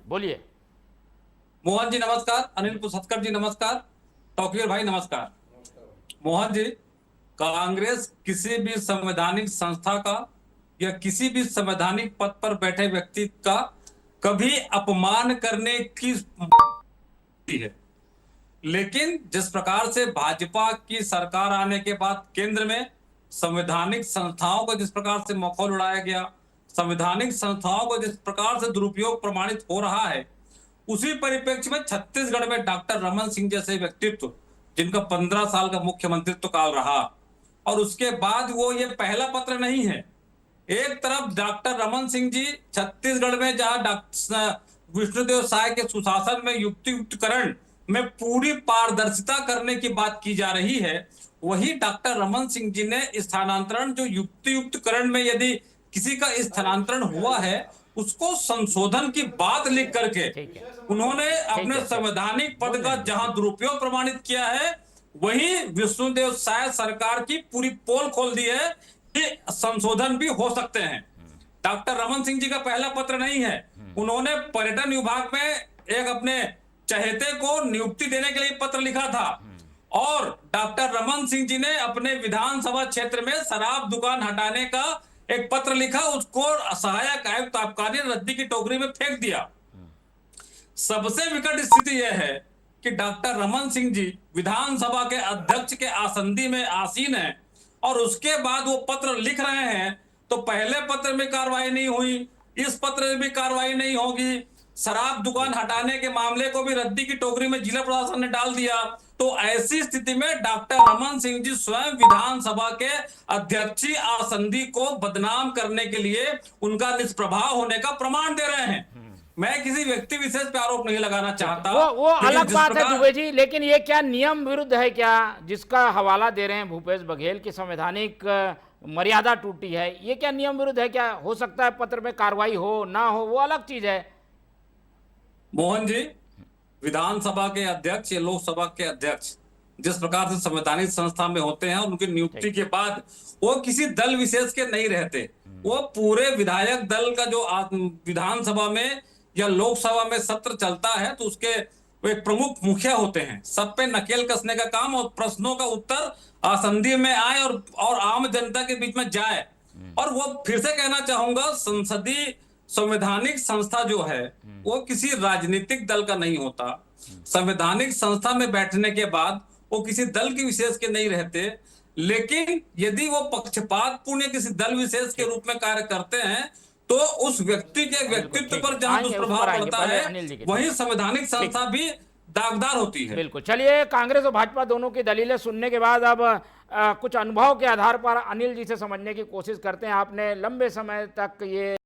बोलिए। मोहन जी नमस्कार, अनिल पुसत्कर जी नमस्कार, तौकीर भाई नमस्कार। मोहन जी, कांग्रेस किसी भी संवैधानिक संस्था का या किसी भी संवैधानिक पद पर बैठे व्यक्ति का कभी अपमान करने की है, लेकिन जिस प्रकार से भाजपा की सरकार आने के बाद केंद्र में संवैधानिक संस्थाओं को जिस प्रकार से मखौल उड़ाया गया, संवैधानिक संस्थाओं को जिस प्रकार से दुरुपयोग प्रमाणित हो रहा है, उसी परिप्रेक्ष्य में छत्तीसगढ़ में डॉक्टर रमन सिंह जैसे व्यक्तित्व, जिनका 15 साल का मुख्यमंत्रित्व काल रहा, और उसके बाद वो ये पहला पत्र नहीं है। एक तरफ डॉक्टर रमन सिंह जी छत्तीसगढ़ में जहां डॉक्टर विष्णुदेव साय के सुशासन में युक्तियुक्तकरण में पूरी पारदर्शिता करने की बात की जा रही है, वही डॉक्टर रमन सिंह जी ने स्थानांतरण जो युक्तियुक्तकरण में यदि किसी का स्थानांतरण हुआ है उसको संशोधन की बात लिख करके उन्होंने अपने संवैधानिक पद का जहां दुरुपयोग प्रमाणित किया है, वही विष्णुदेव साय सरकार की पूरी पोल खोल दी है कि संशोधन भी हो सकते हैं। डॉक्टर रमन सिंह जी का पहला पत्र नहीं है, उन्होंने पर्यटन विभाग में एक अपने चहेते को नियुक्ति देने के लिए पत्र लिखा था, और डॉक्टर रमन सिंह जी ने अपने विधानसभा क्षेत्र में शराब दुकान हटाने का एक पत्र लिखा, उसको सहायक आयुक्त आबकारी ने रद्दी की टोकरी में फेंक दिया। सबसे विकट स्थिति यह है कि डॉक्टर रमन सिंह जी विधानसभा के अध्यक्ष के आसंदी में आसीन है, और उसके बाद वो पत्र लिख रहे हैं, तो पहले पत्र में कार्रवाई नहीं हुई, इस पत्र में भी कार्रवाई नहीं होगी, शराब दुकान हटाने के मामले को भी रद्दी की टोकरी में जिला प्रशासन ने डाल दिया। तो ऐसी स्थिति में डॉक्टर रमन सिंह जी स्वयं विधानसभा के अध्यक्षीय आसंदी को बदनाम करने के लिए उनका निष्प्रभाव होने का प्रमाण दे रहे हैं। मैं किसी व्यक्ति विशेष पे आरोप नहीं लगाना चाहता, वो अलग बात है दुबे जी, लेकिन ये क्या नियम विरुद्ध है क्या, जिसका हवाला दे रहे हैं भूपेश बघेल की संवैधानिक मर्यादा टूटी है, ये क्या नियम विरुद्ध है क्या? हो सकता है पत्र में कार्रवाई हो ना हो, वो अलग चीज है। मोहन जी, विधानसभा के अध्यक्ष या लोकसभा के अध्यक्ष जिस प्रकार से संवैधानिक संस्था में होते हैं, उनकी नियुक्ति के बाद वो किसी दल विशेष के नहीं रहते, वो पूरे विधायक दल का जो विधानसभा में या लोकसभा में सत्र चलता है तो उसके वो एक प्रमुख मुखिया होते हैं, सब पे नकेल कसने का काम और प्रश्नों का उत्तर आसंदी में आए और आम जनता के बीच में जाए। और वो फिर से कहना चाहूंगा, संसदीय संवैधानिक संस्था जो है वो किसी राजनीतिक दल का नहीं होता। संवैधानिक संस्था में बैठने के बाद वो किसी दल के विशेष के नहीं रहते, लेकिन यदि वो पक्षपात पूर्ण किसी दल विशेष के रूप में कार्य करते हैं तो उस व्यक्ति के व्यक्तित्व पर जहां दुष्प्रभाव पड़ता है, वही संवैधानिक संस्था भी दागदार होती है। बिल्कुल। चलिए, कांग्रेस और भाजपा दोनों की दलीलें सुनने के बाद अब कुछ अनुभव के आधार पर अनिल जी से समझने की कोशिश करते हैं। आपने लंबे समय तक ये